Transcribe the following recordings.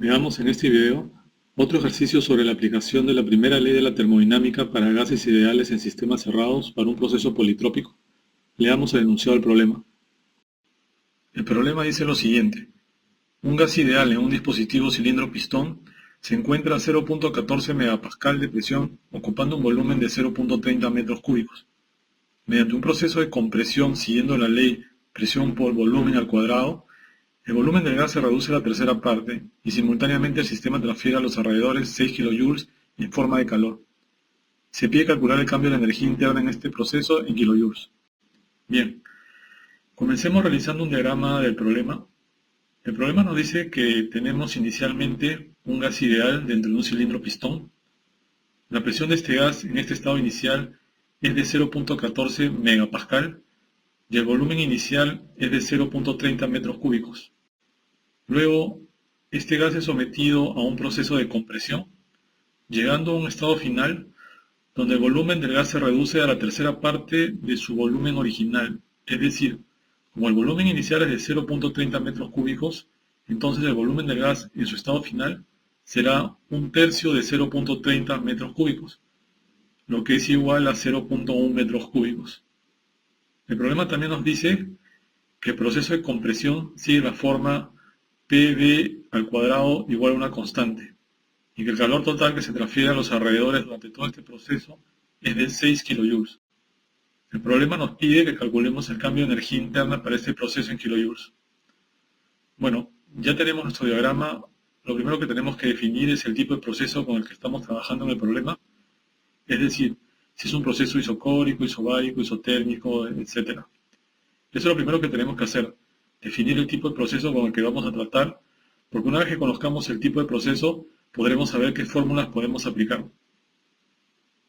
Veamos en este video otro ejercicio sobre la aplicación de la primera ley de la termodinámica para gases ideales en sistemas cerrados para un proceso politrópico. Leamos el enunciado del problema. El problema dice lo siguiente. Un gas ideal en un dispositivo cilindro-pistón se encuentra a 0.14 megapascal de presión ocupando un volumen de 0.30 metros cúbicos. Mediante un proceso de compresión siguiendo la ley presión por volumen al cuadrado, el volumen del gas se reduce a la tercera parte y simultáneamente el sistema transfiere a los alrededores 6 kJ en forma de calor. Se pide calcular el cambio de la energía interna en este proceso en kilojoules. Bien, comencemos realizando un diagrama del problema. El problema nos dice que tenemos inicialmente un gas ideal dentro de un cilindro pistón. La presión de este gas en este estado inicial es de 0.14 megapascal y el volumen inicial es de 0.30 metros cúbicos. Luego, este gas es sometido a un proceso de compresión, llegando a un estado final donde el volumen del gas se reduce a la tercera parte de su volumen original, es decir, como el volumen inicial es de 0.30 metros cúbicos, entonces el volumen del gas en su estado final será un tercio de 0.30 metros cúbicos, lo que es igual a 0.1 metros cúbicos. El problema también nos dice que el proceso de compresión sigue la forma PV al cuadrado igual a una constante, y que el calor total que se transfiere a los alrededores durante todo este proceso es de 6 kJ. El problema nos pide que calculemos el cambio de energía interna para este proceso en kilojoules. Bueno, ya tenemos nuestro diagrama. Lo primero que tenemos que definir es el tipo de proceso con el que estamos trabajando en el problema, es decir, si es un proceso isocórico, isobárico, isotérmico, etc. Eso es lo primero que tenemos que hacer, definir el tipo de proceso con el que vamos a tratar, porque una vez que conozcamos el tipo de proceso, podremos saber qué fórmulas podemos aplicar.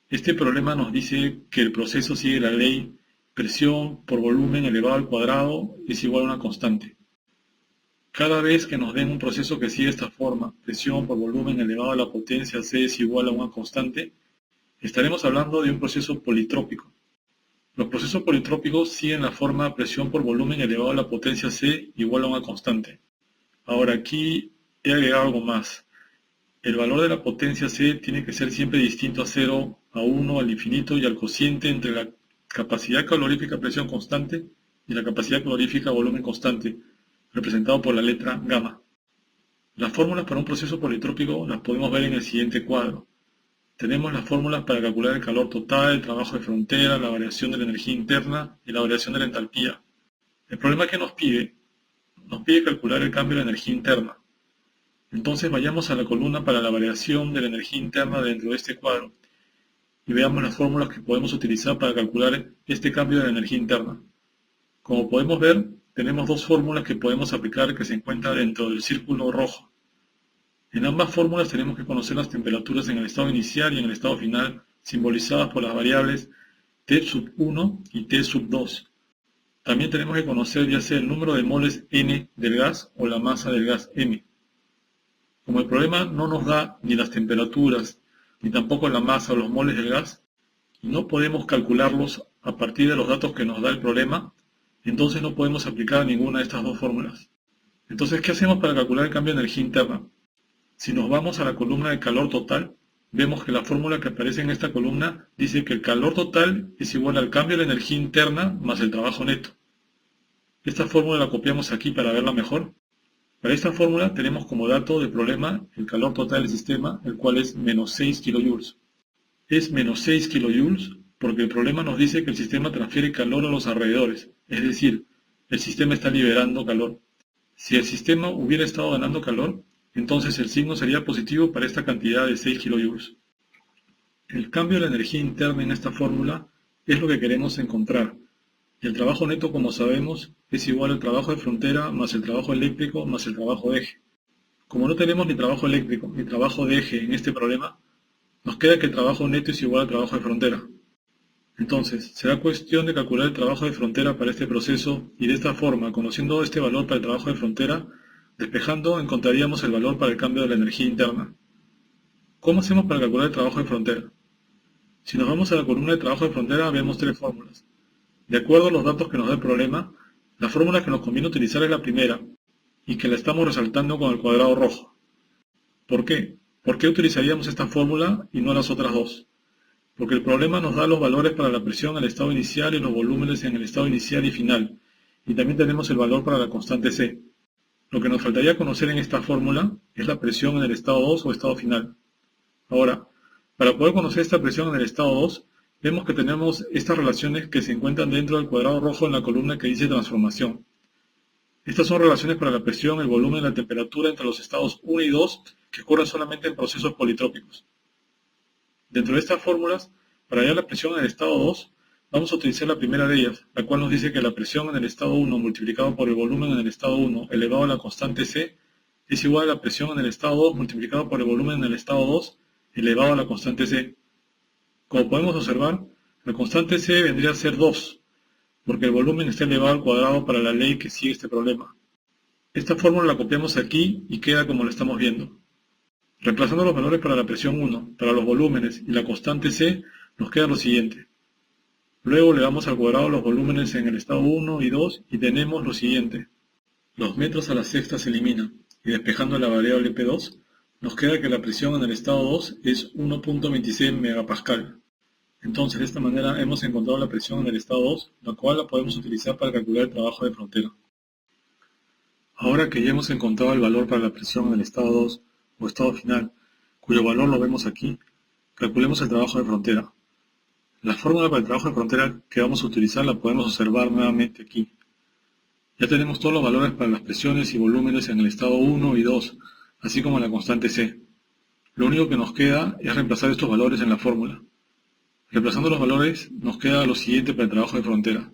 Este problema nos dice que el proceso sigue la ley presión por volumen elevado al cuadrado es igual a una constante. Cada vez que nos den un proceso que sigue esta forma, presión por volumen elevado a la potencia C es igual a una constante, estaremos hablando de un proceso politrópico. Los procesos politrópicos siguen la forma presión por volumen elevado a la potencia C igual a una constante. Ahora aquí he agregado algo más. El valor de la potencia C tiene que ser siempre distinto a 0, a 1, al infinito y al cociente entre la capacidad calorífica presión constante y la capacidad calorífica volumen constante, representado por la letra gamma. Las fórmulas para un proceso politrópico las podemos ver en el siguiente cuadro. Tenemos las fórmulas para calcular el calor total, el trabajo de frontera, la variación de la energía interna y la variación de la entalpía. El problema que nos pide calcular el cambio de la energía interna. Entonces vayamos a la columna para la variación de la energía interna dentro de este cuadro y veamos las fórmulas que podemos utilizar para calcular este cambio de la energía interna. Como podemos ver, tenemos dos fórmulas que podemos aplicar que se encuentran dentro del círculo rojo. En ambas fórmulas tenemos que conocer las temperaturas en el estado inicial y en el estado final, simbolizadas por las variables T sub 1 y T sub 2. También tenemos que conocer ya sea el número de moles N del gas o la masa del gas M. Como el problema no nos da ni las temperaturas, ni tampoco la masa o los moles del gas, y no podemos calcularlos a partir de los datos que nos da el problema, entonces no podemos aplicar ninguna de estas dos fórmulas. Entonces, ¿qué hacemos para calcular el cambio de energía interna? Si nos vamos a la columna de calor total, vemos que la fórmula que aparece en esta columna dice que el calor total es igual al cambio de la energía interna más el trabajo neto. Esta fórmula la copiamos aquí para verla mejor. Para esta fórmula tenemos como dato del problema el calor total del sistema, el cual es menos 6 kJ. Es menos 6 kJ porque el problema nos dice que el sistema transfiere calor a los alrededores, es decir, el sistema está liberando calor. Si el sistema hubiera estado ganando calor, entonces el signo sería positivo para esta cantidad de 6 kJ. El cambio de la energía interna en esta fórmula es lo que queremos encontrar. El trabajo neto, como sabemos, es igual al trabajo de frontera más el trabajo eléctrico más el trabajo de eje. Como no tenemos ni trabajo eléctrico ni trabajo de eje en este problema, nos queda que el trabajo neto es igual al trabajo de frontera. Entonces, será cuestión de calcular el trabajo de frontera para este proceso y de esta forma, conociendo este valor para el trabajo de frontera, despejando encontraríamos el valor para el cambio de la energía interna. ¿Cómo hacemos para calcular el trabajo de frontera? Si nos vamos a la columna de trabajo de frontera, vemos tres fórmulas. De acuerdo a los datos que nos da el problema, la fórmula que nos conviene utilizar es la primera, y que la estamos resaltando con el cuadrado rojo. ¿Por qué? ¿Por qué utilizaríamos esta fórmula y no las otras dos? Porque el problema nos da los valores para la presión en el estado inicial y los volúmenes en el estado inicial y final. Y también tenemos el valor para la constante C. Lo que nos faltaría conocer en esta fórmula es la presión en el estado 2 o estado final. Ahora, para poder conocer esta presión en el estado 2, vemos que tenemos estas relaciones que se encuentran dentro del cuadrado rojo en la columna que dice transformación. Estas son relaciones para la presión, el volumen y la temperatura entre los estados 1 y 2 que ocurren solamente en procesos politrópicos. Dentro de estas fórmulas, para hallar la presión en el estado 2, vamos a utilizar la primera de ellas, la cual nos dice que la presión en el estado 1 multiplicado por el volumen en el estado 1 elevado a la constante C es igual a la presión en el estado 2 multiplicado por el volumen en el estado 2 elevado a la constante C. Como podemos observar, la constante C vendría a ser 2, porque el volumen está elevado al cuadrado para la ley que sigue este problema. Esta fórmula la copiamos aquí y queda como lo estamos viendo. Reemplazando los valores para la presión 1, para los volúmenes y la constante C, nos queda lo siguiente. Luego le damos al cuadrado los volúmenes en el estado 1 y 2 y tenemos lo siguiente. Los metros a la sexta se eliminan y despejando la variable P2, nos queda que la presión en el estado 2 es 1.26 megapascal. Entonces, de esta manera hemos encontrado la presión en el estado 2, la cual la podemos utilizar para calcular el trabajo de frontera. Ahora que ya hemos encontrado el valor para la presión en el estado 2 o estado final, cuyo valor lo vemos aquí, calculemos el trabajo de frontera. La fórmula para el trabajo de frontera que vamos a utilizar la podemos observar nuevamente aquí. Ya tenemos todos los valores para las presiones y volúmenes en el estado 1 y 2, así como la constante C. Lo único que nos queda es reemplazar estos valores en la fórmula. Reemplazando los valores, nos queda lo siguiente para el trabajo de frontera.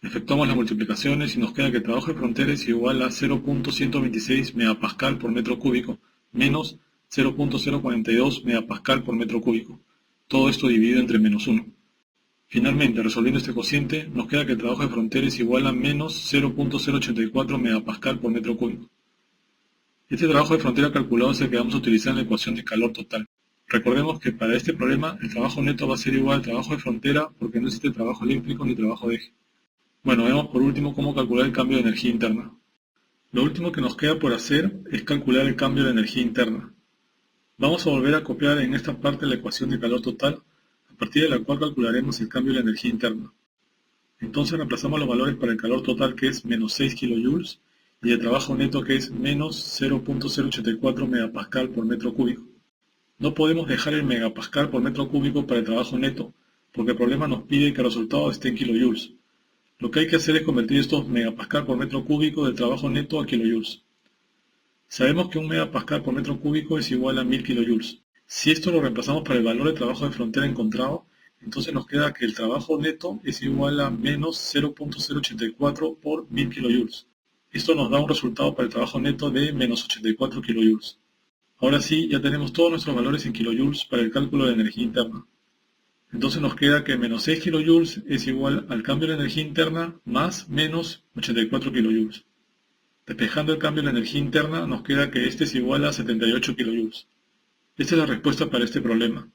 Efectuamos las multiplicaciones y nos queda que el trabajo de frontera es igual a 0.126 megapascal por metro cúbico menos 0.042 megapascal por metro cúbico. Todo esto dividido entre menos 1. Finalmente, resolviendo este cociente, nos queda que el trabajo de frontera es igual a menos 0.084 megapascal por metro cúbico. Este trabajo de frontera calculado es el que vamos a utilizar en la ecuación de calor total. Recordemos que para este problema el trabajo neto va a ser igual al trabajo de frontera porque no existe trabajo eléctrico ni trabajo de eje. Bueno, vemos por último cómo calcular el cambio de energía interna. Lo último que nos queda por hacer es calcular el cambio de energía interna. Vamos a volver a copiar en esta parte la ecuación de calor total, a partir de la cual calcularemos el cambio de la energía interna. Entonces reemplazamos los valores para el calor total que es menos 6 kJ y el trabajo neto que es menos 0.084 megapascal por metro cúbico. No podemos dejar el megapascal por metro cúbico para el trabajo neto, porque el problema nos pide que el resultado esté en kilojoules. Lo que hay que hacer es convertir estos megapascal por metro cúbico del trabajo neto a kilojoules. Sabemos que un megapascal por metro cúbico es igual a 1000 kilojoules. Si esto lo reemplazamos para el valor de trabajo de frontera encontrado, entonces nos queda que el trabajo neto es igual a menos 0.084 por 1000 kilojoules. Esto nos da un resultado para el trabajo neto de menos 84 kilojoules. Ahora sí, ya tenemos todos nuestros valores en kilojoules para el cálculo de energía interna. Entonces nos queda que menos 6 kilojoules es igual al cambio de energía interna más menos 84 kilojoules. Despejando el cambio de la energía interna nos queda que este es igual a 78 kilojoules. Esta es la respuesta para este problema.